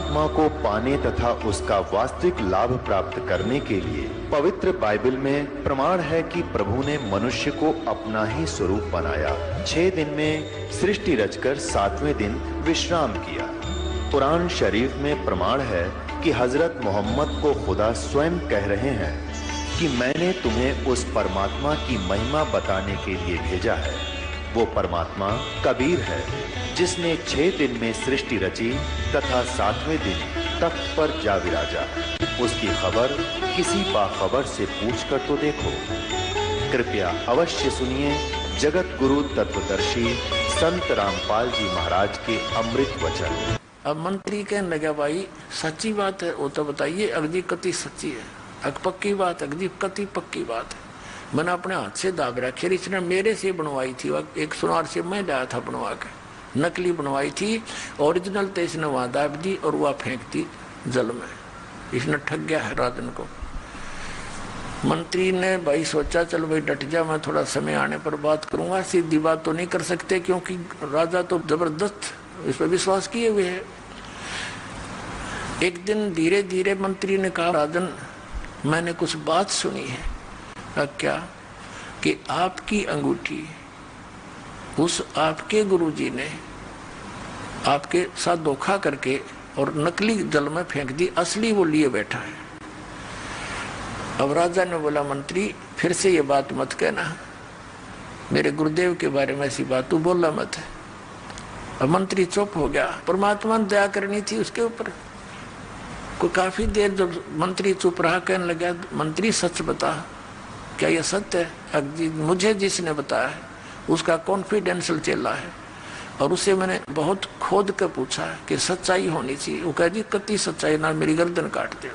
परमात्मा को पाने तथा उसका वास्तविक लाभ प्राप्त करने के लिए पवित्र बाइबल में प्रमाण है कि प्रभु ने मनुष्य को अपना ही स्वरूप बनाया। 6 दिन में सृष्टि रचकर 7वें दिन विश्राम किया। कुरान शरीफ में प्रमाण है कि हजरत मोहम्मद को खुदा स्वयं कह रहे हैं कि मैंने तुम्हें उस परमात्मा की महिमा बताने के लिए भेजा है। वो परमात्मा कबीर है जिसने 6 दिन में सृष्टि रची तथा 7वें दिन तख्त पर जा विराजा। उसकी खबर किसी बाखबर से पूछकर तो देखो। कृपया अवश्य सुनिए जगत गुरु तत्वदर्शी संत रामपाल जी महाराज के अमृत वचन। अब मंत्री कहने लगा, भाई सच्ची बात है वो तो बताइए। अगदी कति सच्ची है, अग पक्की बात, अगदी कति पक्की बात है। मैंने अपने हाथ से दाब रखी, इसने मेरे से बनवाई थी। एक सुनार से मैं लाया था बनवा के, नकली बनवाई थी। ओरिजिनल तो इसने वहां दाब दी और वह फेंक दी जल में। इसने ठग गया है राजन को। मंत्री ने भाई सोचा चलो भाई डट जा, मैं थोड़ा समय आने पर बात करूंगा। सीधी बात तो नहीं कर सकते क्योंकि राजा तो जबरदस्त इस पर विश्वास किए हुए है। एक दिन धीरे धीरे मंत्री ने कहा, राजन मैंने कुछ बात सुनी है। क्या? कि आपकी अंगूठी उस आपके गुरुजी ने आपके साथ धोखा करके और नकली जल में फेंक दी, असली वो लिए बैठा है। अब राजा ने बोला, मंत्री फिर से ये बात मत कहना, मेरे गुरुदेव के बारे में ऐसी बात तू बोलना मत है। अब मंत्री चुप हो गया। परमात्मा ने दया करनी थी उसके ऊपर। कोई काफी देर जब मंत्री चुप रहा, कहने लगा, मंत्री सच बता, क्या यह सत्य है? मुझे जिसने बताया है उसका कॉन्फिडेंशियल चेला है और उसे मैंने बहुत खोद कर पूछा है कि सच्चाई होनी चाहिए। वो कह जी कति सच्चाई ना, मेरी गर्दन काट दे।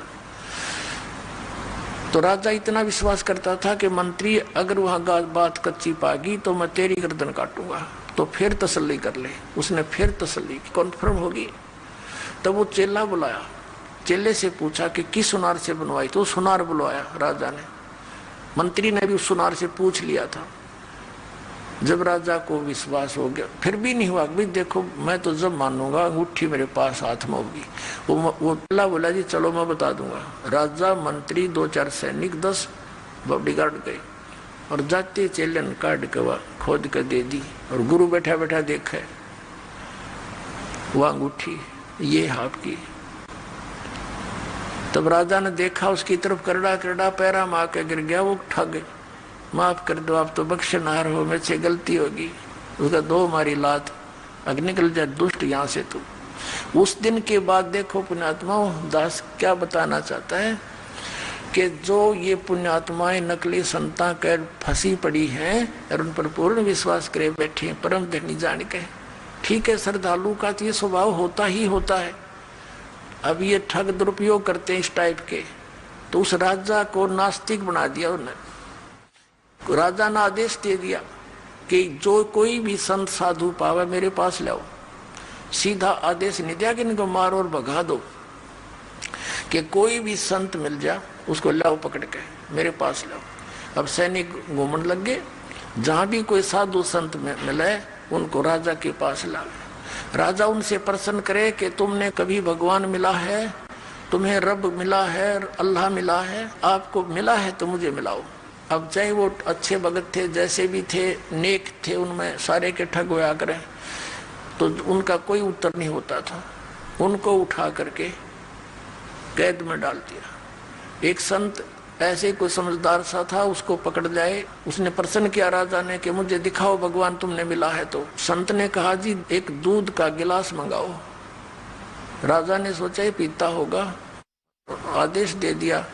तो राजा इतना विश्वास करता था कि मंत्री अगर वहां बात कच्ची पागी तो मैं तेरी गर्दन काटूंगा, तो फिर तसल्ली कर ले। उसने फिर तसल्ली की, कॉन्फर्म होगी। तब वो चेला बुलाया, चेले से पूछा कि किस सुनार से बनवाई? तो सुनार बुलवाया राजा ने। मंत्री ने भी उस सुनार से पूछ लिया था। जब राजा को विश्वास हो गया, फिर भी नहीं हुआ, भाई देखो मैं तो जब मानूंगा अंगूठी मेरे पास हाथ में होगी। वो बोला जी चलो मैं बता दूंगा। राजा, मंत्री, 2-4 सैनिक, 10 बॉडीगार्ड गए और जाते चेले ने काट के खोद के दे दी। और गुरु बैठा बैठा देखे वह अंगूठी ये आपकी। तब राजा ने देखा, उसकी तरफ करड़ा करड़ा पैरा मार के गिर गया। वो ठग, माफ कर दो आप तो बख्शनार हो, मेरे से गलती होगी। उसका 2 मारी लात, अग निकल जाए दुष्ट यहाँ से तू। उस दिन के बाद देखो पुण्यात्मा दास क्या बताना चाहता है कि जो ये पुण्यात्माएं नकली संता कर फंसी पड़ी हैं और उन पर पूर्ण विश्वास करे बैठे हैं परम धनी जान के। ठीक है, श्रद्धालु का तो ये स्वभाव होता ही होता है। अब ये ठग दुरुपयोग करते हैं इस टाइप के, तो उस राजा को नास्तिक बना दिया उन्होंने। राजा ने आदेश दे दिया कि जो कोई भी संत साधु पावे मेरे पास लाओ। सीधा आदेश नहीं दिया कि इनको मारो और भगा दो, कि कोई भी संत मिल जा उसको लाओ पकड़ के मेरे पास लाओ। अब सैनिक घूमने लग गए, जहां भी कोई साधु संत मिले उनको राजा के पास लाओ। राजा उनसे प्रश्न करे कि तुमने कभी भगवान मिला है, तुम्हें रब मिला है, अल्लाह मिला है? आपको मिला है तो मुझे मिलाओ। अब चाहे वो अच्छे भगत थे, जैसे भी थे, नेक थे, उनमें सारे के ठग होया करें, तो उनका कोई उत्तर नहीं होता था। उनको उठा करके कैद में डाल दिया। एक संत ऐसे कोई समझदार सा था, उसको पकड़ जाए। उसने प्रश्न किया राजा ने कि मुझे दिखाओ भगवान तुमने मिला है तो। संत ने कहा जी एक दूध का गिलास मंगाओ। राजा ने सोचा ये पीता होगा, आदेश दे दिया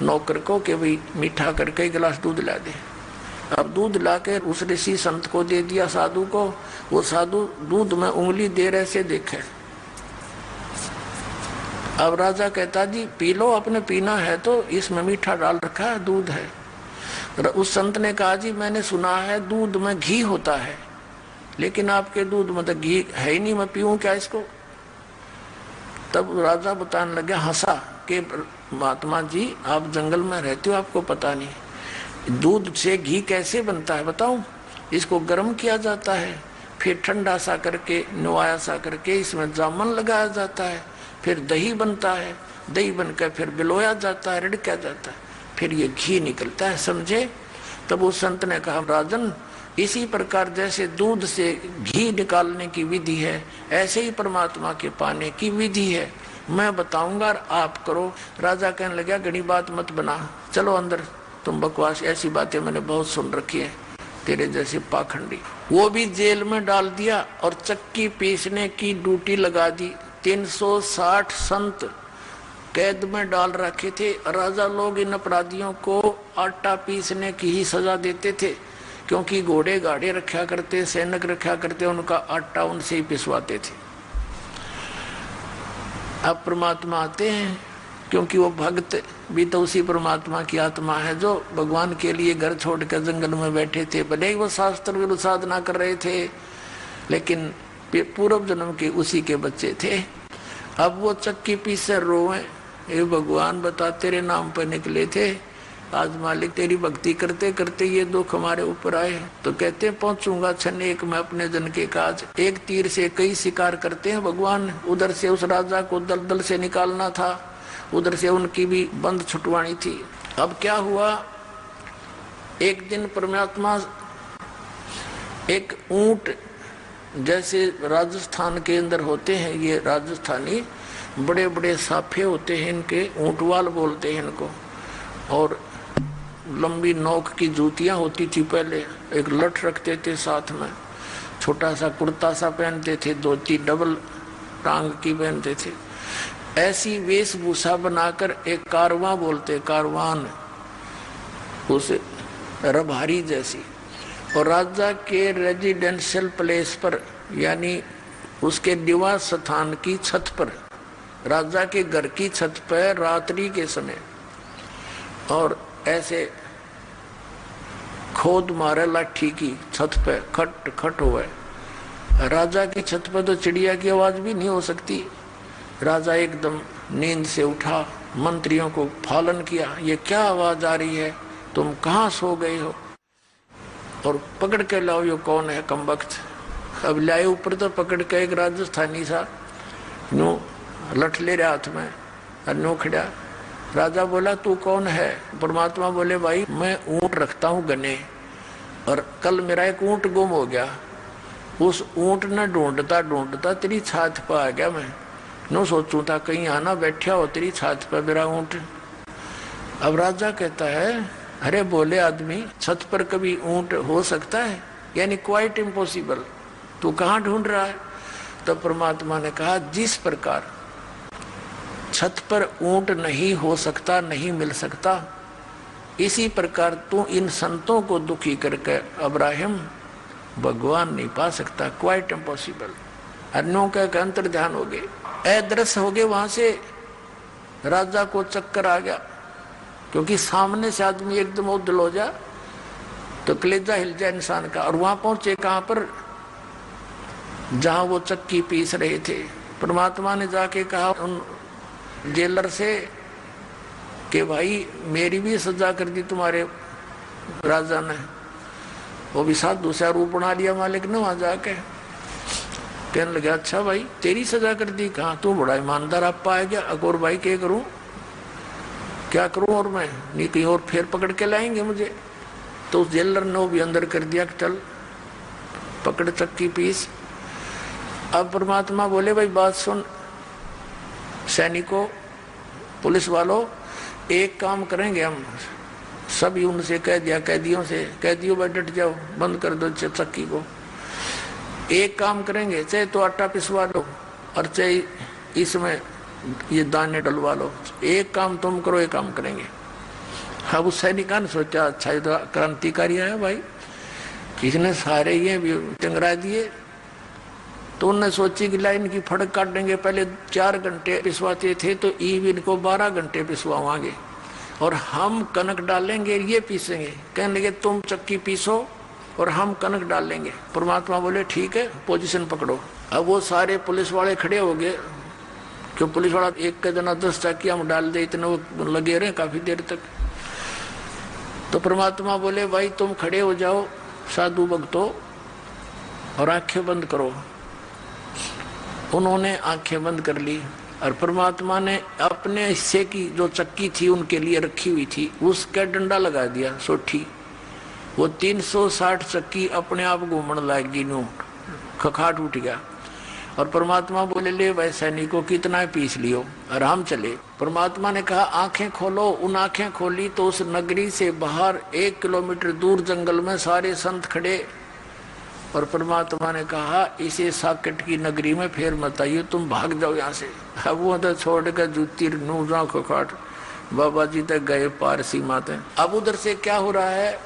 नौकर को कि भाई मीठा करके गिलास दूध ला दे। अब दूध लाके उस ऋषि संत को दे दिया, साधु को। वो साधु दूध में उंगली दे रहे से देखे। अब राजा कहता जी पी लो, आपने पीना है तो, इसमें मीठा डाल रखा है, दूध है। उस संत ने कहा जी मैंने सुना है दूध में घी होता है, लेकिन आपके दूध में तो घी है ही नहीं, मैं पीऊं क्या इसको? तब राजा बताने लगा, हंसा कि महात्मा जी आप जंगल में रहते हो, आपको पता नहीं दूध से घी कैसे बनता है बताऊं? इसको गर्म किया जाता है, फिर ठंडा सा करके नुआया सा करके इसमें जामुन लगाया जाता है, फिर दही बनता है, दही बनकर फिर बिलोया जाता है, रिड़का जाता है, फिर ये घी निकलता है, समझे। तब उस संत ने कहा, राजन इसी प्रकार जैसे दूध से घी निकालने की विधि है, ऐसे ही परमात्मा के पाने की विधि है, मैं बताऊंगा और आप करो। राजा कहने लगा, घनी बात मत बना, चलो अंदर, तुम बकवास, ऐसी बातें मैंने बहुत सुन रखी है, तेरे जैसे पाखंडी। वो भी जेल में डाल दिया और चक्की पीसने की ड्यूटी लगा दी। 360 संत कैद में डाल रखे थे। राजा लोग इन अपराधियों को आटा पीसने की ही सजा देते थे, क्योंकि घोड़े गाड़े रखा करते, सैनिक रखा करते, उनका आटा उनसे ही पिसवाते थे। अब परमात्मा आते हैं, क्योंकि वो भक्त भी तो उसी परमात्मा की आत्मा है जो भगवान के लिए घर छोड़कर जंगल में बैठे थे। भले ही वो शास्त्र विरुद्ध साधना कर रहे थे, लेकिन पूर्व जन्म के उसी के बच्चे थे। अब वो चक्की पीसे रोए, ये भगवान बता, तेरे नाम पर निकले थे, आज मालिक तेरी भक्ति करते करते ये दुख हमारे ऊपर आए। तो कहते हैं, पहुंचूंगा क्षण एक मैं अपने जन के काज। एक तीर से कई शिकार करते हैं भगवान। उधर से उस राजा को दलदल से निकालना था, उधर से उनकी भी बंद छुटवानी थी। अब क्या हुआ, एक दिन परमात्मा एक ऊंट, जैसे राजस्थान के अंदर होते हैं ये राजस्थानी, बड़े बड़े साफे होते हैं इनके, ऊंटवाल बोलते हैं इनको, और लंबी नोक की जूतियां होती थी पहले, एक लठ रखते थे साथ में, छोटा सा कुर्ता सा पहनते थे, धोती डबल टांग की पहनते थे। ऐसी वेशभूषा बनाकर एक कारवां बोलते, कारवान, उस रभारी जैसी, और राजा के रेजिडेंशियल प्लेस पर, यानी उसके निवास स्थान की छत पर, राजा के घर की छत पर रात्रि के समय, और ऐसे खोद मारे लाठी की छत पे, खट खट हुए। राजा की छत पे तो चिड़िया की आवाज भी नहीं हो सकती। राजा एकदम नींद से उठा, मंत्रियों को फालन किया, ये क्या आवाज आ रही है, तुम कहाँ सो गए हो, और पकड़ के लाओ ये कौन है कमबख्त। अब लाए ऊपर तो पकड़ के एक राजस्थानी सा नो लठ ले रहा हाथ में, और नो खड़ा। राजा बोला, तू कौन है। परमात्मा बोले, भाई मैं ऊंट रखता हूँ गने, और कल मेरा एक ऊंट गुम हो गया, उस ऊंट ने ढूंढता ढूंढता तेरी छात पर आ गया। मैं नो सोचूं था कहीं आना बैठा हो तेरी छात पर मेरा ऊंट। अब राजा कहता है, अरे बोले आदमी, छत पर कभी ऊंट हो सकता है, यानी क्वाइट इम्पॉसिबल, तू कहाँ ढूंढ रहा है। तो परमात्मा ने कहा, जिस प्रकार छत पर ऊंट नहीं हो सकता, नहीं मिल सकता, इसी प्रकार तू इन संतों को दुखी करके अब्राहिम भगवान नहीं पा सकता, क्वाइट इम्पॉसिबल। अन्यों का अंतर ध्यान हो गए, अदृश्य हो गए। वहां से राजा को चक्कर आ गया, क्योंकि सामने से आदमी एकदम उदल हो जाए तो कलेजा हिल जाए इंसान का। और वहां पहुंचे कहां पर, जहां वो चक्की पीस रहे थे। परमात्मा ने जाके कहा उन जेलर से कि भाई मेरी भी सजा कर दी तुम्हारे राजा ने। वो भी साथ दूसरा रूप बना लिया मालिक ने वहां जाके। कहने लगा, अच्छा भाई तेरी सजा कर दी, कहा तू बड़ा ईमानदार आप पाया गया। अकोर भाई क्या करूं, क्या करूं, और मैं नहीं कहीं और फिर पकड़ के लाएंगे मुझे। तो उस जेलर ने वो भी अंदर कर दिया कि चल पकड़ चक्की पीस। अब परमात्मा बोले, भाई बात सुन, सैनिकों पुलिस वालों, एक काम करेंगे हम सभी, उनसे कह दिया कैदियों से, कैदियों भाई डट जाओ, बंद कर दो चक्की को। एक काम करेंगे, चाहे तो आटा पिसवा लो और चाहे इसमें ये दाने डलवा लो, एक काम तुम करो, एक काम करेंगे। अब उस सैनिका ने सोचा, अच्छा ये तो क्रांतिकारी है भाई, इसने सारे ये टंगरा दिए। तो उन्होंने सोची कि लाइन की फड़क काट देंगे। पहले 4 घंटे पिसवाते थे, तो ईव इनको 12 घंटे पिसवाएंगे, और हम कनक डालेंगे, ये पीसेंगे। कहने लगे तुम चक्की पीसो और हम कनक डालेंगे। परमात्मा बोले ठीक है, पोजीशन पकड़ो। अब वो सारे पुलिस वाले खड़े हो गए, क्यों पुलिस वाला एक का जना 10 चक्की हम डाल दे, इतने वो लगे रहे काफी देर तक। तो परमात्मा बोले, भाई तुम खड़े हो जाओ साधु भक्तों और आंखें बंद करो। उन्होंने आंखें बंद कर ली। और परमात्मा ने अपने हिस्से की जो चक्की थी उनके लिए रखी हुई थी, उसका डंडा लगा दिया सोठी। वो 360 चक्की अपने आप घूमने लगी, नो खखाट उठ गया। और परमात्मा बोले ले भाई सैनिकों कितना पीस लियो, आराम चले। परमात्मा ने कहा आंखें खोलो। उन आंखें खोली तो उस नगरी से बाहर 1 किलोमीटर दूर जंगल में सारे संत खड़े। और परमात्मा ने कहा इसे साकेट की नगरी में फेर मत आइयो, तुम भाग जाओ यहाँ से। अब वो तो छोड़ कर जूती नूजा खखाट बाबा जी तक गए पार सीमा तक। अब उधर से क्या हो रहा है,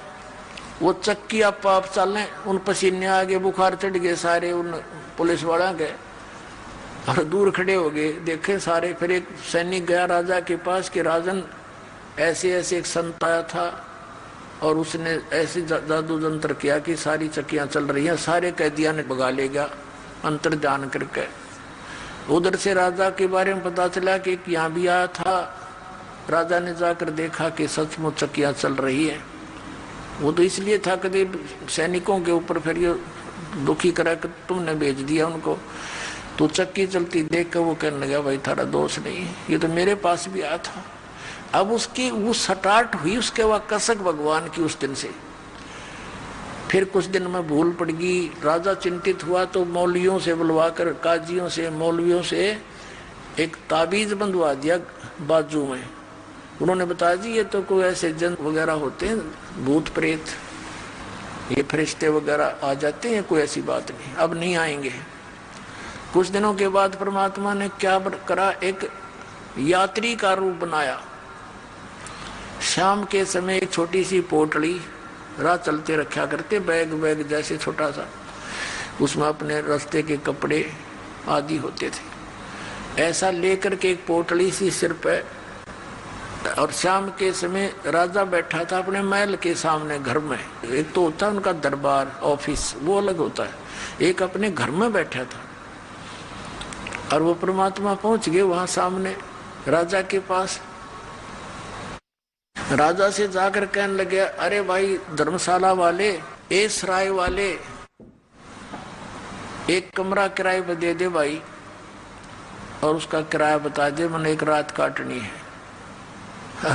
वो चक्की आप चलें, उन पसीने आगे बुखार चढ़ गए सारे उन पुलिस वाला के, और दूर खड़े हो गए देखे सारे। फिर एक सैनिक गया राजा के पास कि राजन ऐसे ऐसे एक संत आया था और उसने ऐसे जादू जंत्र किया कि सारी चक्कियां चल रही हैं, सारे कैदियां ने भगा ले गया अंतर जान करके। उधर से राजा के बारे में पता चला कि यहाँ भी आया था। राजा ने जाकर देखा कि सचमुच चक्कियां चल रही है। वो तो इसलिए था कभी सैनिकों के ऊपर फिर ये दुखी करा कि तुमने भेज दिया उनको। तो चक्की चलती देख कर वो कहने लगा भाई थारा दोष नहीं, ये तो मेरे पास भी आया था। अब उसकी वो सटाट हुई उसके वह कसक भगवान की उस दिन से। फिर कुछ दिन में भूल पड़ गई, राजा चिंतित हुआ तो मौलवियों से बुलवा कर, काजियों से मौलवियों से एक ताबीज बंधवा दिया बाजू में। उन्होंने बताया जी ये तो कोई ऐसे जन वगैरह होते हैं, भूत प्रेत, ये फरिश्ते वगैरह आ जाते हैं, कोई ऐसी बात नहीं, अब नहीं आएंगे। कुछ दिनों के बाद परमात्मा ने क्या करा, एक यात्री का रूप बनाया। शाम के समय एक छोटी सी पोटली राह चलते रखा करते, बैग जैसे छोटा सा, उसमें अपने रास्ते के कपड़े आदि होते थे। ऐसा लेकर के एक पोटली सी सिर पे, और शाम के समय राजा बैठा था अपने महल के सामने घर में। एक तो होता है उनका दरबार ऑफिस, वो अलग होता है, एक अपने घर में बैठा था। और वो परमात्मा पहुंच गए वहां सामने राजा के पास। राजा से जाकर कहने लगे अरे भाई धर्मशाला वाले, ए सराय वाले, एक कमरा किराए पर दे दे भाई, और उसका किराया बता दे, मैंने एक रात काटनी है।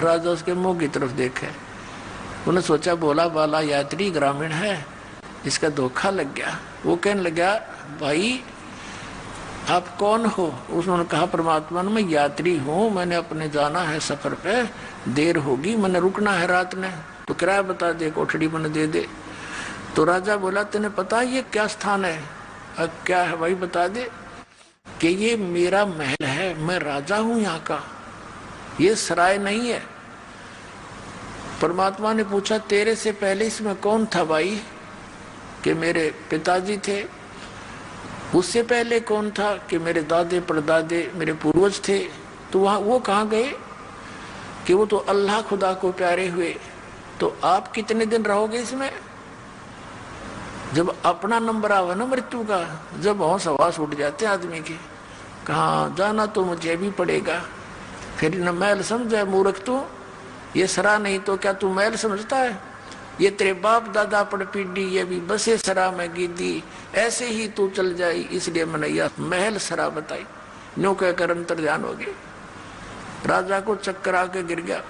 राजा उसके मुंह की तरफ देखे, उन्हें सोचा बोला बाला यात्री ग्रामीण है, इसका धोखा लग गया। वो कहने लगा भाई आप कौन हो? उसने कहा परमात्मा मैं यात्री हूँ, मैंने अपने जाना है सफर पे, देर होगी, मैंने रुकना है रात में, तो किराया बता दे, कोठड़ी मैंने दे दे। तो राजा बोला तेने पता ये क्या स्थान है? क्या है भाई बता दे। कि ये मेरा महल है, मैं राजा हूँ यहाँ का, ये सराय नहीं है। परमात्मा ने पूछा तेरे से पहले इसमें कौन था भाई? कि मेरे पिताजी थे। उससे पहले कौन था? कि मेरे दादे परदादे मेरे पूर्वज थे। तो वहां वो कहाँ गए? कि वो तो अल्लाह खुदा को प्यारे हुए। तो आप कितने दिन रहोगे इसमें? जब अपना नंबर आवा ना मृत्यु का, जब होश हवास उठ जाते आदमी के, कहाँ जाना तो मुझे भी पड़ेगा। फिर न महल समझे मूर्ख तू, ये सरा नहीं तो क्या तू महल समझता है? ये तेरे बाप दादा पड़ पीढ़ी, ये भी बसे सरा में गिद्दी, ऐसे ही तू चल जाई, इसलिए मैंने यह महल सरा बताई। न्यू कहकर अंतर ध्यान हो गए। राजा को चक्कर आके गिर गया।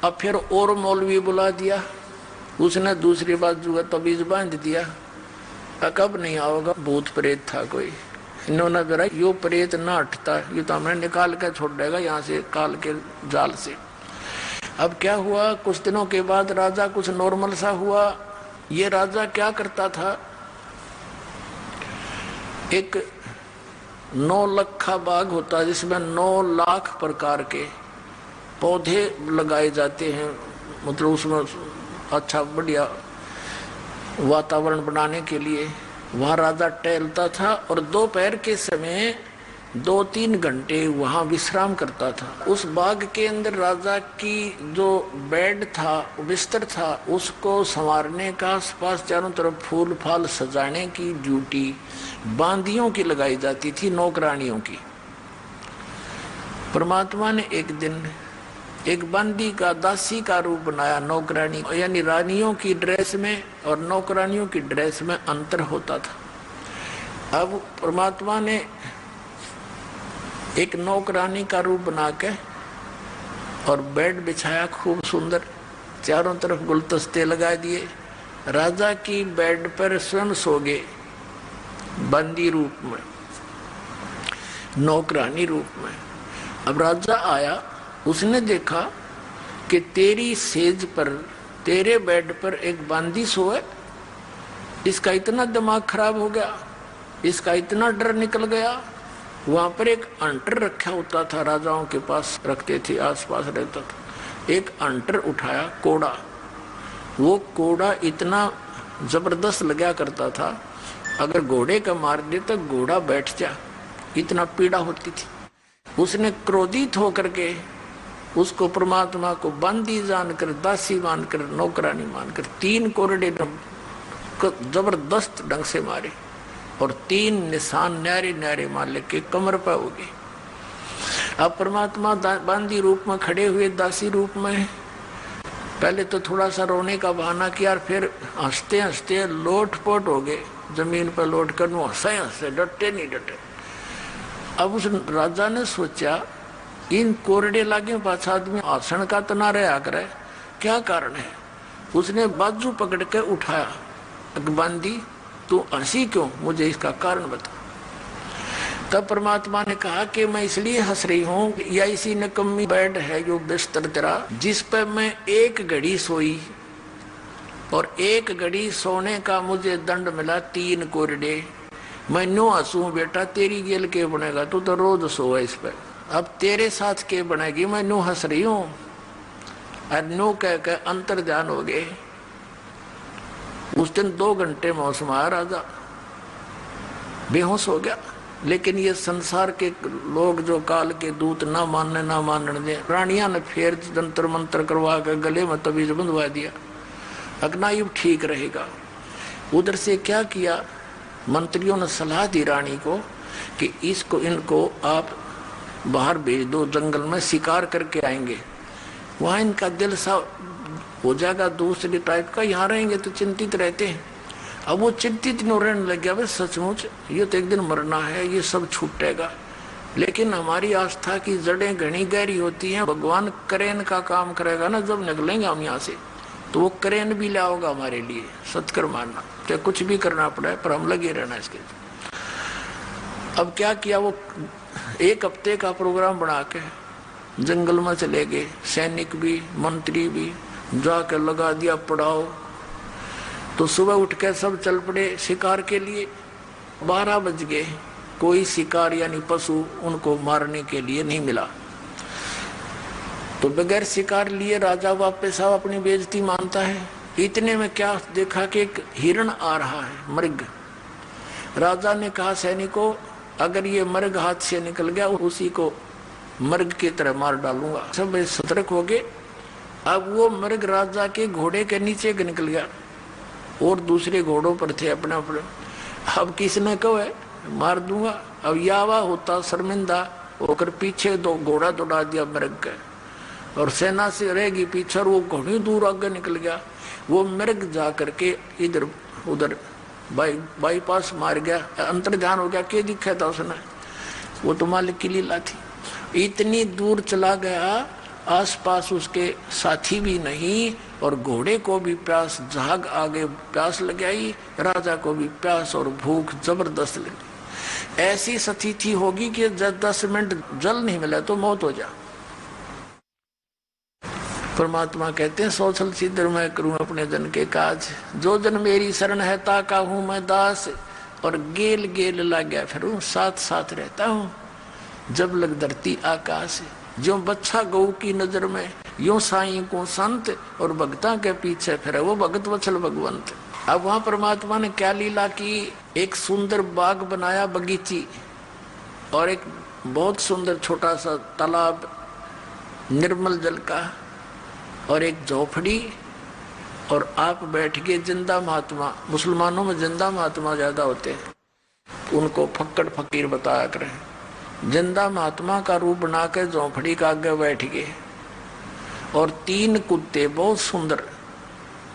अब फिर और मौलवी बुला दिया, उसने दूसरी बाजू का तबीज बांध दिया। कब नहीं आओगा, भूत प्रेत था कोई। इन्होंने जरा यो प्रेत ना हटता, ये तो हमने निकाल कर छोड़ देगा यहाँ से काल के जाल से। अब क्या हुआ, कुछ दिनों के बाद राजा कुछ नॉर्मल सा हुआ। ये राजा क्या करता था, एक 9 लखा बाग होता है जिसमें 9 लाख प्रकार के पौधे लगाए जाते हैं, मतलब उसमें अच्छा बढ़िया वातावरण बनाने के लिए। वहां राजा टहलता था और दोपहर के समय 2-3 घंटे वहां विश्राम करता था। उस बाग के अंदर राजा की जो बेड था, बिस्तर था, उसको संवारने का, आसपास चारों तरफ फूल फाल सजाने की ड्यूटी बांदियों की लगाई जाती थी, नौकरानियों की। परमात्मा ने एक दिन एक बांदी का, दासी का रूप बनाया, नौकरानी, यानी रानियों की ड्रेस में और नौकरानियों की ड्रेस में अंतर होता था। अब परमात्मा ने एक नौकरानी का रूप बना के और बेड बिछाया खूब सुंदर, चारों तरफ गुलदस्ते लगा दिए। राजा की बेड पर स्वयं सो गए बंदी रूप में, नौकरानी रूप में। अब राजा आया, उसने देखा कि तेरी सेज पर, तेरे बेड पर एक बंदी सोए। इसका इतना दिमाग खराब हो गया, इसका इतना डर निकल गया। वहां पर एक अंटर रखा होता था, राजाओं के पास रखते थे, आसपास रहता था। एक अंटर उठाया, कोड़ा। वो कोड़ा इतना जबरदस्त लगा करता था, अगर घोड़े का मार दे तो घोड़ा बैठ जा, इतना पीड़ा होती थी। उसने क्रोधित होकर के उसको परमात्मा को बंदी जानकर, दासी मानकर, नौकरानी मानकर 3 कोरडे जबरदस्त ढंग से मारे और 3 निशान न्यारे न्यारे मार लेके कमर पर हो गए। अब परमात्मा बंदी रूप में खड़े हुए, दासी रूप में। पहले तो थोड़ा सा रोने का बहाना किया, फिर हंसते हंसते लोटपोट हो गए, जमीन पर लौट कर हंसे हंसे, डटे नहीं डटे। अब उस राजा ने सोचा, इन कोरडे लागे पास आदमी आसन का तो ना रहा करे, क्या कारण है। उसने बाजू पकड़ के उठाया, बंदी तू हंसी क्यों, मुझे इसका कारण बता। तब परमात्मा ने कहा कि मैं इसलिए हंस रही हूँ, या इसी निकम्मी बेड है जो बिस्तर तेरा, जिस पर मैं 1 घड़ी सोई और 1 घड़ी सोने का मुझे दंड मिला 3 कोरडे। मैं न्यू हंसू बेटा, तेरी गेल के बनेगा, तू तो रोज सो है इस पर, अब तेरे साथ के बनेगी, मैं न्यू हंस रही हूँ। और न्यू कह के अंतर ध्यान हो गए। उस दिन 2 घंटे मौसम आया, राजा बेहोश हो गया। लेकिन ये संसार के लोग जो काल के दूत ना मानने दे, रानिया ने फिर जंतर मंत्र करवा कर गले में तबीज बंधवा दिया, अग्नायुब ठीक रहेगा। उधर से क्या किया, मंत्रियों ने सलाह दी रानी को कि इनको आप बाहर भेज दो, जंगल में शिकार करके आएंगे, वहां इनका दिल सा हो जाएगा दूसरे टाइप का, यहाँ रहेंगे तो चिंतित रहते हैं। अब वो चिंतित नहीं रहने लग गया, बस सचमुच ये तो एक दिन मरना है, ये सब छूटेगा। लेकिन हमारी आस्था की जड़ें घनी गहरी होती हैं, भगवान करेन का काम करेगा ना, जब निकलेंगे हम यहाँ से तो वो करेन भी लाओगा हमारे लिए, सत्कर मानना, चाहे कुछ भी करना पड़े, पर हम लगे रहना इसके। अब क्या किया, वो 1 हफ्ते का प्रोग्राम बना के जंगल में चले गए, सैनिक भी मंत्री भी, जाकर लगा दिया पड़ाव। तो सुबह उठ के सब चल पड़े शिकार के लिए। 12 बज गए, कोई शिकार यानी पशु उनको मारने के लिए नहीं मिला। तो बगैर शिकार लिए राजा वापस आओ, अपनी बेइज्जती मानता है। इतने में क्या देखा कि एक हिरण आ रहा है, मृग। राजा ने कहा सैनिकों, अगर ये मृग हाथ से निकल गया उसी को मृग की तरह मार डालूंगा। सब सतर्क हो गए। अब वो मृग राजा के घोड़े के नीचे निकल गया और दूसरे घोड़ों पर थे अपने अपने। अब किसने कहा मार दूंगा। अब यावा होता शर्मिंदा होकर पीछे 2 घोड़ा दौड़ा दिया मृग के, और सेना से रहेगी पीछे, वो घोड़ी दूर आगे निकल गया। वो मृग जा करके इधर उधर बाईपास मार गया, अंतर ध्यान हो गया। क्या दिखा था उसने, वो तो मालिक की लीला थी। इतनी दूर चला गया, आसपास उसके साथी भी नहीं, और घोड़े को भी प्यास, झाग आगे प्यास लग आई, राजा को भी प्यास और भूख जबरदस्त लगी। ऐसी स्थिति होगी कि 10 मिनट जल नहीं मिला तो मौत हो जा। परमात्मा कहते हैं, सोचल सिद्धर मैं करूं अपने जन के काज, जो जन मेरी शरण है ताका हूं मैं दास, और गेल गेल लग गया फिर साथ साथ रहता हूं जब लग धरती आकाश। जो बच्चा गौ की नजर में, यो साईं को संत, और भक्ता के पीछे फिर वो भगत वत्सल भगवंत। अब वहां परमात्मा ने क्या लीला की, एक सुंदर बाग बनाया, बगीची, और एक बहुत सुंदर छोटा सा तालाब निर्मल जल का, और एक झोपड़ी, और आप बैठ के जिंदा महात्मा, मुसलमानों में जिंदा महात्मा ज्यादा होते हैं, उनको फक्कड़ फकीर बताया करें। जिंदा महात्मा का रूप बना के झोपड़ी का आगे बैठ गए, और 3 कुत्ते बहुत सुंदर,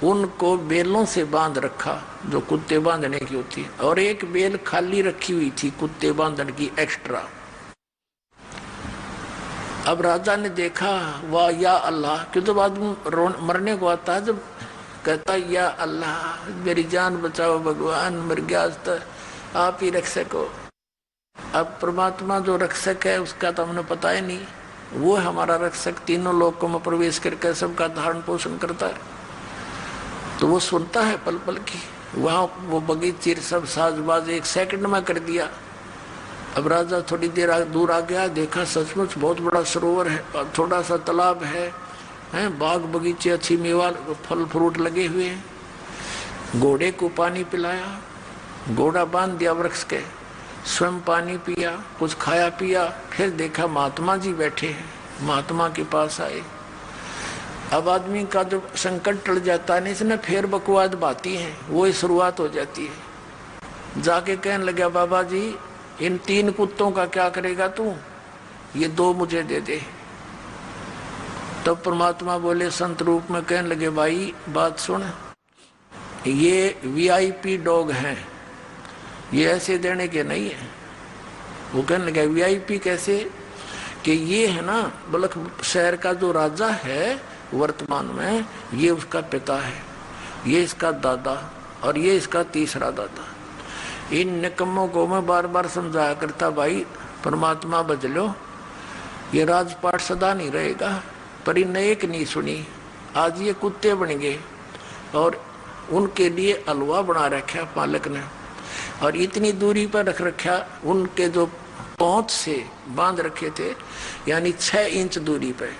उनको बेलों से बांध रखा, जो कुत्ते बांधने की होती है, और एक बेल खाली रखी हुई थी कुत्ते बांधने की एक्स्ट्रा। अब राजा ने देखा, वाह या अल्लाह, क्यों जब आदमी मरने को आता है, जब कहता या अल्लाह मेरी जान बचाओ भगवान, मर गया तो आप ही रख सको। अब परमात्मा जो रक्षक है उसका तो हमने पता ही नहीं, वो हमारा रक्षक, तीनों लोकों में प्रवेश करके सबका धारण पोषण करता है, तो वो सुनता है पल पल की। वहां वो बगीचे सब साजबाज 1 सेकंड में कर दिया। अब राजा थोड़ी देर दूर आ गया, देखा सचमुच बहुत बड़ा सरोवर है और थोड़ा सा तालाब है, बाग बगीचे अच्छी मेवा फल फ्रूट लगे हुए हैं। घोड़े को पानी पिलाया, घोड़ा बांध दिया वृक्ष के, स्वयं पानी पिया, कुछ खाया पिया। फिर देखा महात्मा जी बैठे हैं, महात्मा के पास आए। अब आदमी का जब संकट टल जाता है, इसने फिर बकवाद बाती है, वो शुरुआत हो जाती है। जाके कहने लगा, बाबा जी इन 3 कुत्तों का क्या करेगा तू, ये 2 मुझे दे दे। तब परमात्मा बोले संत रूप में, कहने लगे भाई बात सुन, ये VIP डॉग हैं, ये ऐसे देने के नहीं है। वो कहने लगा VIP कैसे, कि ये है ना बलख शहर का जो राजा है वर्तमान में, ये उसका पिता है, ये इसका दादा और ये इसका तीसरा दादा। इन निकम्मों को मैं बार बार समझाया करता, भाई परमात्मा बदलो, ये राजपाट सदा नहीं रहेगा, पर इन एक नहीं सुनी। आज ये कुत्ते बन गए और उनके लिए हलवा बना रखा पालक ने, और इतनी दूरी पर रख रखा, उनके जो पहुंच से बांध रखे थे, यानी 6 इंच दूरी पे।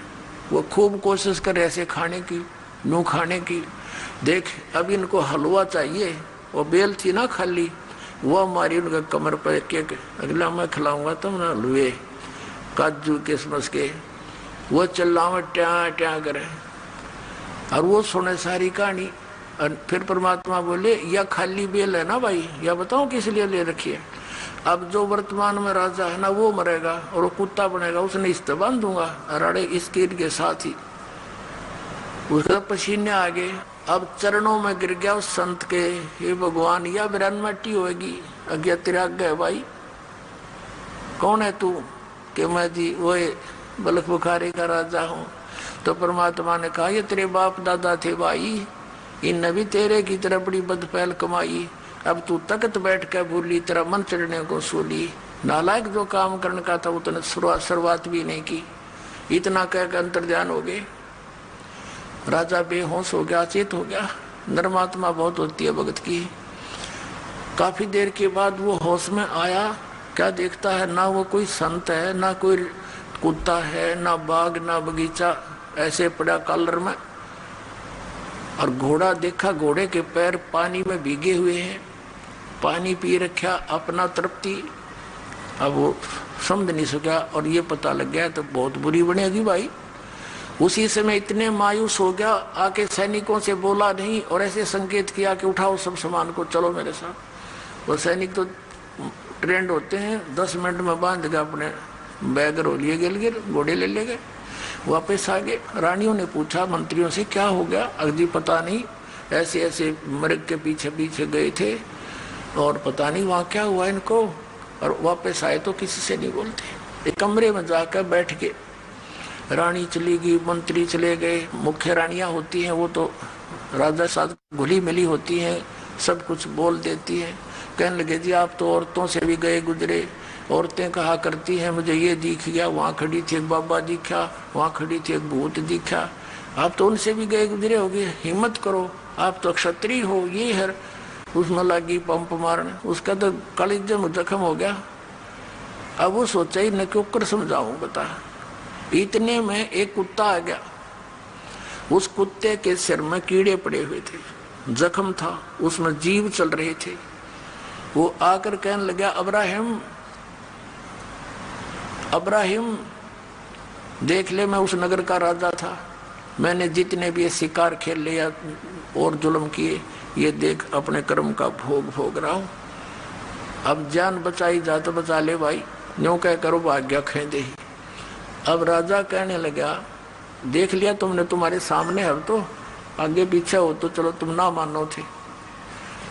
वो खूब कोशिश कर ऐसे खाने की, नू खाने की। देख अब इनको हलवा चाहिए, वो बेल थी ना खाली, वो हमारी उनका कमर पर के अगला मैं खिलाऊंगा तुम ना हलवे काजू किशमिश के, वो चिल्लावे ट्या ट्या करे। और वो सुने सारी कहानी। और फिर परमात्मा बोले, या खाली बेल है ना भाई, या बताओ किस लिए ले रखी है। अब जो वर्तमान में राजा है ना वो मरेगा और वो कुत्ता बनेगा, उसने इस बांध दूंगा अराड़े इस कीट के साथ ही। उसका पसीने आ गए, अब चरणों में गिर गया उस संत के, हे भगवान या बिरान मट्टी होगी, अज्ञा तिराग गए भाई, कौन है तू, कि मैं जी वो बलख बुखारी का राजा हूँ। तो परमात्मा ने कहा, ये तेरे बाप दादा थे भाई, इन भी तेरे की तरह बड़ी बदपहल कमाई, अब तू तकत बैठ कर भूली, तेरा मन चढ़ने को सूली। नालायक जो काम करने का था उतने शुरुआत भी नहीं की। इतना कहकर अंतर्ध्यान हो गए, राजा बेहोश हो गया, चेत हो गया। नरमात्मा बहुत होती है भगत की। काफी देर के बाद वो होश में आया, क्या देखता है, ना वो कोई संत है, ना कोई कुत्ता है, ना बाग ना बगीचा, ऐसे पड़ा कॉलर में। और घोड़ा देखा, घोड़े के पैर पानी में भीगे हुए हैं, पानी पी रखा अपना तृप्ति। अब वो समझ नहीं सका और ये पता लग गया तो बहुत बुरी बनेगी भाई। उसी समय इतने मायूस हो गया, आके सैनिकों से बोला नहीं और ऐसे संकेत किया कि उठाओ सब सामान को, चलो मेरे साथ। वो सैनिक तो ट्रेंड होते हैं, 10 मिनट में बांध के अपने बैग रो लिए गिर घोड़े ले ले गए, वापस आ गए। रानियों ने पूछा मंत्रियों से, क्या हो गया, अगदी पता नहीं, ऐसे ऐसे मृग के पीछे पीछे गए थे और पता नहीं वहाँ क्या हुआ इनको, और वापस आए तो किसी से नहीं बोलते। एक कमरे में जाकर बैठ के, रानी चली गई, मंत्री चले गए, मुख्य रानियां होती हैं वो तो राजा साथ घुली मिली होती हैं, सब कुछ बोल देती हैं। कहने लगे, जी आप तो औरतों से भी गए गुजरे, औरतें कहा करती हैं मुझे ये दिख गया, वहाँ खड़ी थी एक बाबा दिखा, वहाँ खड़ी थी एक भूत दिखा, आप तो उनसे भी गए गुजरे होगे, हिम्मत करो, आप तो क्षत्रिय हो। ये है उसमें लगी पंप मारने, उसका तो कलेजे में जख्म हो गया। अब वो सोचा ही न क्यों कर समझाऊं बता। इतने में एक कुत्ता आ गया, उस कुत्ते के सिर में कीड़े पड़े हुए थे, जख्म था, उसमें जीव चल रहे थे। वो आकर कहने लगा, अब्राहिम अब्राहिम देख ले, मैं उस नगर का राजा था, मैंने जितने भी ये शिकार खेल लिया और जुल्म किए, ये देख अपने कर्म का भोग भोग रहा हूं। अब जान बचाई जा तो बचा ले भाई, न्यों कह करो भाग्य खेदे ही। अब राजा कहने लगा, देख लिया तुमने, तुम्हारे सामने है, अब तो आगे पीछे हो तो चलो, तुम ना मानो थे।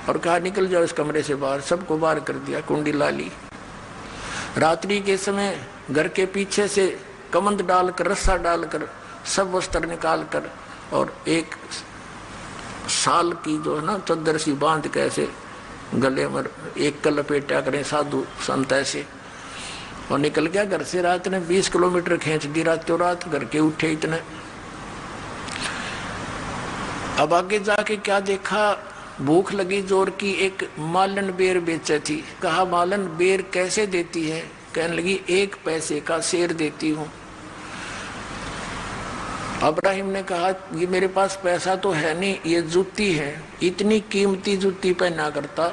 और कहा निकल जाओ इस कमरे से बाहर। सबको बाहर कर दिया, कुंडी ला ली। रात्रि के समय घर के पीछे से कमंद डालकर, रस्सा डालकर, सब वस्त्र निकाल कर और एक साल की जो है ना चद्दर सी बांध के ऐसे गले में एक कल लपेटा करें साधु संत ऐसे, और निकल गया घर से। रात ने 20 किलोमीटर खींच दी रातों रात, घर के उठे इतने। अब आगे जाके क्या देखा, भूख लगी जोर की, एक मालन बेर बेचे थी। कहा मालन बेर कैसे देती है? कहने लगी 1 पैसे का शेर देती हूँ। अब्राहिम ने कहा ये मेरे पास पैसा तो है नहीं, ये जूती है, इतनी कीमती जूती पहना करता,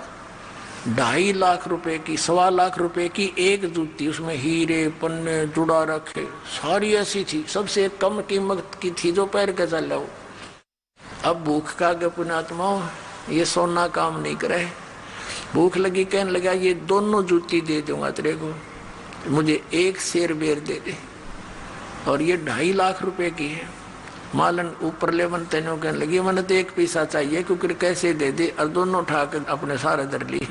2.5 लाख रुपए की, 1.25 लाख रुपए की एक जूती, उसमें हीरे पन्ने जुड़ा रखे, सारी ऐसी थी, सबसे कम कीमत की थी जो पैर के चल लो। अब भूख का गए पुण्यात्मा, ये सोना काम नहीं करे। भूख लगी, कहने लगा ये दोनों जूती दे दूंगा तेरे को, मुझे 1 शेर बेर दे दे, और ये 2.5 लाख रुपए की है। मालन ऊपर ले मन तेनों कहने लगी मैंने तो 1 पैसा चाहिए, क्योंकि कैसे दे दे, और दोनों उठा कर अपने सारे दर ली।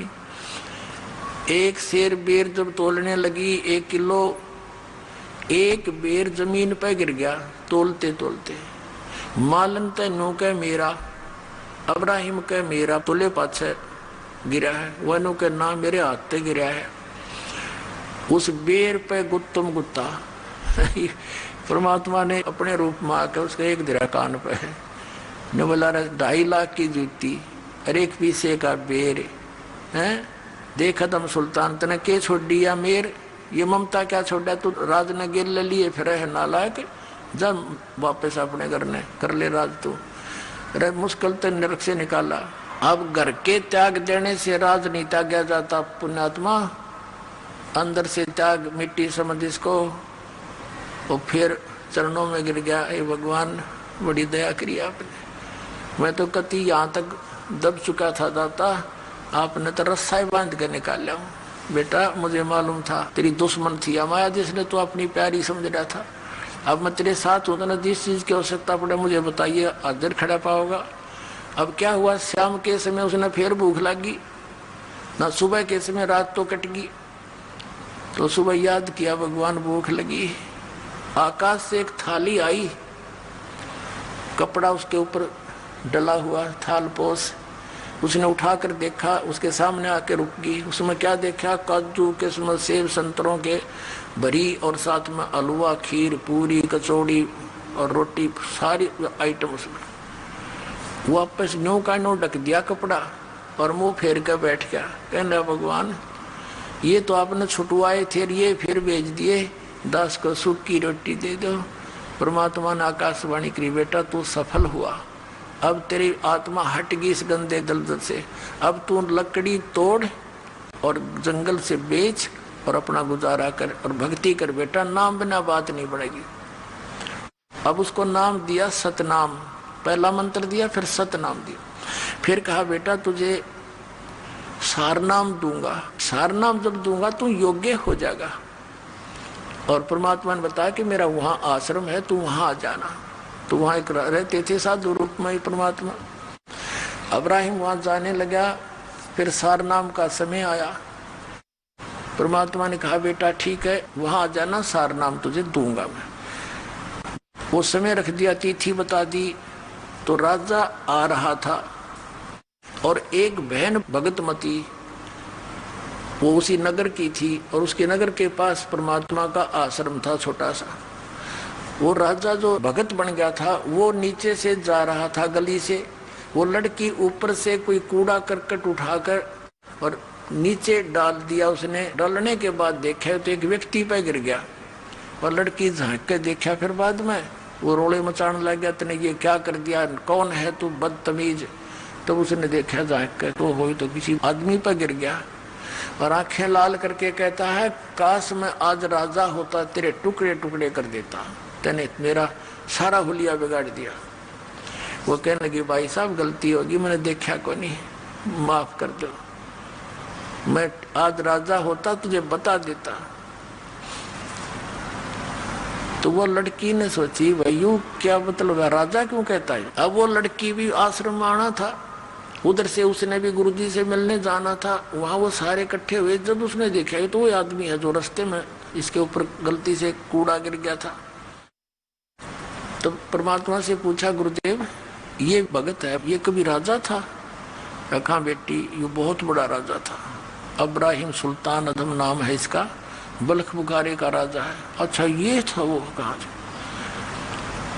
1 शेर बेर जब तोलने लगी 1 किलो, 1 बेर जमीन पे गिर गया तोलते तोलते। मालन तेनों कह मेरा, अब्राहिम कह मेरा, तुले पाछे गिरा है, वनु के ना मेरे हाथ पे गिरा है। उस बेर पे गुत्तम गुत्ता परमात्मा ने अपने रूप में आकर उसका 1 दिरा कान पे है, ने बोला 2.5 लाख की जूती और 1 पैसे का बेर है, देखा दम सुल्तान तने के छोड़ दिया मेर, ये ममता क्या छोड़ा, तू राज ने गिर ले लिए फिर है नालायक, जब वापस अपने घर ने कर ले राज तू। अरे मुश्किल तो नरक से निकाला। अब घर के त्याग देने से राज नहीं त्यागा जाता पुण्यात्मा, अंदर से त्याग मिट्टी समझ इसको। और फिर चरणों में गिर गया, हे भगवान बड़ी दया करी आपने, मैं तो कति यहाँ तक दब चुका था दाता, आपने तो रस्सा ही बांध कर निकाला हूँ। बेटा मुझे मालूम था तेरी दुश्मन थी माया, जिसने तो अपनी प्यारी समझ रहा था। अब मैं तेरे साथ हूँ तो ना जिस चीज की आवश्यकता पड़े मुझे बताइए, हाजिर खड़ा पाओगा। अब क्या हुआ, शाम के समय उसने फिर भूख लगी, ना सुबह के समय रात तो कट गई। तो सुबह याद किया भगवान भूख लगी, आकाश से एक थाली आई, कपड़ा उसके ऊपर डला हुआ थाल पोस, उसने उठाकर देखा, उसके सामने आके रुक गई। उसमें क्या देखा, काजू किस्मत सेब संतरों के भरी, और साथ में हलवा खीर पूरी कचौड़ी और रोटी, सारी आइटम उसमें। वापस न्यू का न्यू ढक दिया कपड़ा और मुंह फेर कर बैठ गया, कहना भगवान ये तो आपने छुटवाए थे, ये फिर भेज दिए, दास को सूखी रोटी दे दो। परमात्मा ने आकाशवाणी करी, बेटा तू सफल हुआ, अब तेरी आत्मा हट गई इस गंदे दलदल से, अब तू लकड़ी तोड़ और जंगल से बेच और अपना गुजारा कर और भक्ति कर बेटा, नाम बिना बात नहीं बढ़ेगी। अब उसको नाम दिया सतनाम, पहला मंत्र दिया, फिर सतनाम दिया। फिर कहा बेटा तुझे सारनाम दूंगा, सारनाम जब दूंगा तू योग्य हो जाएगा। और परमात्मा ने बताया कि मेरा वहां आश्रम है, तू वहां आ जाना। तो वहां एक रहते थे साधु रूप में परमात्मा। अब्राहिम वहां जाने लगा, फिर सारनाम का समय आया। परमात्मा ने कहा बेटा ठीक है वहां आ जाना, सारनाम तुझे दूंगा मैं। वो समय रख दिया, तिथि बता दी। तो राजा आ रहा था और एक बहन भगतमती वो उसी नगर की थी, और उसके नगर के पास परमात्मा का आश्रम था छोटा सा। वो राजा जो भगत बन गया था वो नीचे से जा रहा था गली से, वो लड़की ऊपर से कोई कूड़ा करकट उठाकर और नीचे डाल दिया उसने। डालने के बाद देखा तो एक व्यक्ति पे गिर गया, और लड़की झांक के देखा, फिर बाद में वो रोले मचाने लग गया, तूने ये क्या कर दिया, कौन है तू बदतमीज। तो उसने देखा झांक के तो हो तो किसी आदमी पर गिर गया, और आंखें लाल करके कहता है काश मैं आज राजा होता, तेरे टुकड़े टुकड़े कर देता, तेने मेरा सारा हुलिया बिगाड़ दिया। वो कहने लगी भाई साहब गलती होगी, मैंने देखा को नहीं, माफ कर दो, मैं आज राजा होता तुझे बता देता। तो वो लड़की ने सोची भाई यूं क्या मतलब है, राजा क्यों कहता है। अब वो लड़की भी आश्रम में आना था, उधर से उसने भी गुरुजी से मिलने जाना था। वहां वो सारे इकट्ठे हुए, जब उसने देखा तो वो आदमी है जो रास्ते में इसके ऊपर गलती से कूड़ा गिर गया था। तो परमात्मा से पूछा, गुरुदेव ये भगत है, ये कभी राजा था? कहा बेटी ये बहुत बड़ा राजा था, अब्राहिम सुल्तान अदम नाम है इसका, बल्ख बुखारे का राजा है। अच्छा ये था वो? कहा।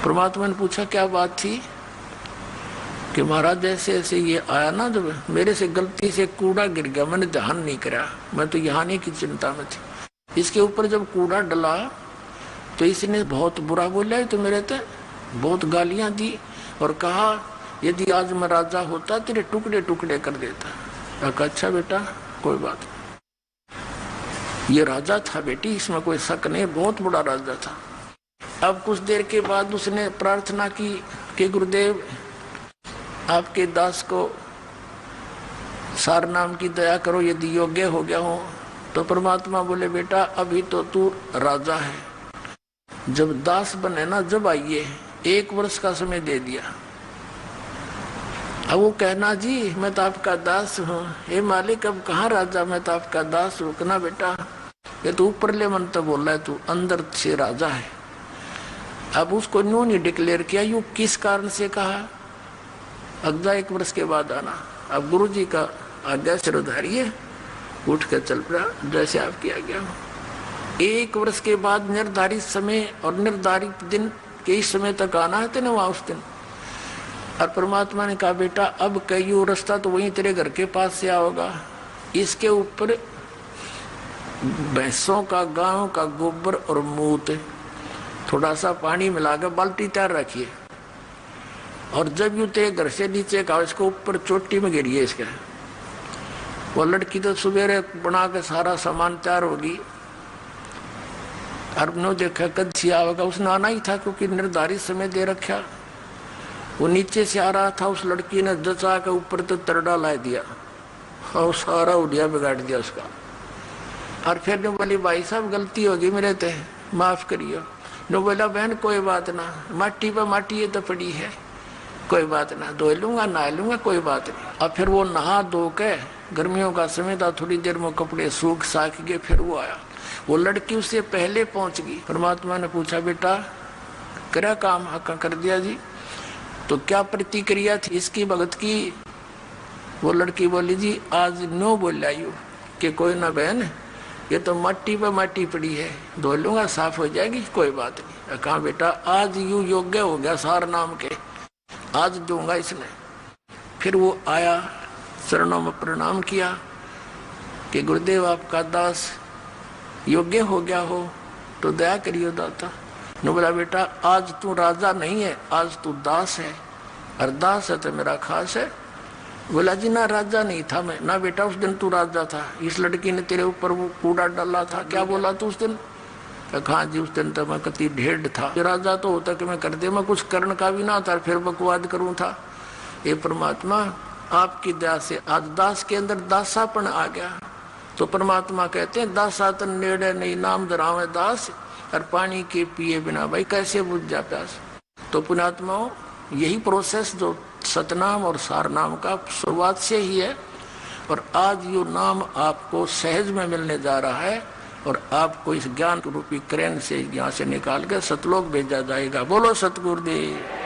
परमात्मा ने पूछा क्या बात थी? कि महाराज जैसे ऐसे ये आया ना, जब मेरे से गलती से कूड़ा गिर गया, मैंने ध्यान नहीं करा, मैं तो यहाँ नहीं की चिंता में थी। इसके ऊपर जब कूड़ा डला तो इसने बहुत बुरा बोला, तो मेरे तो बहुत गालियां दी और कहा यदि आज मैं राजा होता तेरे टुकड़े टुकड़े कर देता। अच्छा बेटा कोई बात नहीं, ये राजा था बेटी, इसमें कोई शक नहीं, बहुत बड़ा राजा था। अब कुछ देर के बाद उसने प्रार्थना की कि गुरुदेव आपके दास को सार नाम की दया करो, यदि योग्य हो गया हो। तो परमात्मा बोले बेटा अभी तो तू राजा है, जब दास बने ना जब आइए, 1 वर्ष का समय दे दिया। अब वो कहना जी मैं तो आपका दास हूँ, हे मालिक अब कहाँ राजा, मैं तो आपका दास हूँ। कहना बेटा ये तो ऊपरले मन तो बोल रहा है, तू अंदर से राजा है। अब उसको न्यू नहीं डिक्लेयर किया, यू किस कारण से कहा अगला 1 वर्ष के बाद आना। अब गुरु जी का आज्ञा सिरोधारिये, उठ कर चल पड़ा जैसे आपकी आज्ञा हो। 1 वर्ष के बाद निर्धारित समय और निर्धारित दिन के इस समय तक आना है तेने वहां उस दिन। और परमात्मा ने कहा बेटा अब कई रास्ता तो वहीं तेरे घर के पास से आओगा, इसके ऊपर भैंसों का गायों का गोबर और मूत थोड़ा सा पानी मिलाकर बाल्टी तैयार रखिए, और जब यू तेरे घर से नीचे का इसको ऊपर चोटी में गिरिए इसके। वो लड़की तो सवेरे बना के सारा सामान तैयार होगी, और ने देखा कद से आवेगा, उसने आना ही था क्योंकि निर्धारित समय दे रखा। वो नीचे से आ रहा था, उस लड़की ने जचा के ऊपर तो तरडा ला दिया और सारा उड़िया बिगाड़ दिया उसका। और फिर ने बोली भाई साहब गलती होगी मेरे ते, माफ करियो। ने बोला बहन कोई बात ना, माटी पर माटी ये तो पड़ी है, कोई बात ना, धो लूंगा नहा लूंगा, कोई बात नहीं। और फिर वो नहा धो के, गर्मियों का समय था, थोड़ी देर में कपड़े सूख साख गए, फिर वो आया। वो लड़की उससे पहले पहुंच गई। परमात्मा ने पूछा बेटा करा काम? हक कर दिया जी। तो क्या प्रतिक्रिया थी इसकी भगत की? वो लड़की बोली जी आज नो बोला यू कि कोई ना बहन ये तो मट्टी पर माटी पड़ी है, धो लूंगा साफ हो जाएगी, कोई बात नहीं। कहा बेटा आज यू योग्य हो गया सार नाम के, आज दूंगा इसने। फिर वो आया, चरणों में प्रणाम किया कि गुरुदेव आपका दास योग्य हो गया हो तो दया करियो दाता। ने बोला बेटा आज तू राजा नहीं है, आज तू दास है, और दास है तो मेरा खास है। बोला जी ना राजा नहीं था मैं। ना बेटा उस दिन तू राजा था, इस लड़की ने तेरे ऊपर वो कूड़ा डाला था। क्या बोला तू उस दिन? कहा जी उस दिन तो मैं कति ढेढ़ था, राजा तो होता कि मैं कर दे, मैं कुछ करण का भी ना था, फिर बकवाद करूं था। ये परमात्मा आपकी दया से आज दास के अंदर दासापन आ गया। तो परमात्मा कहते हैं दासातन नेड़े नहीं नाम धरावे दास, और पानी के पिए बिना भाई कैसे बुझ जा प्यास। तो पुण्यात्माओं यही प्रोसेस जो सतनाम और सारनाम का शुरुआत से ही है, और आज यो नाम आपको सहज में मिलने जा रहा है, और आपको इस ज्ञान रूपी क्रेन से यहाँ से निकाल कर सतलोक भेजा जाएगा। बोलो सतगुरुदेव।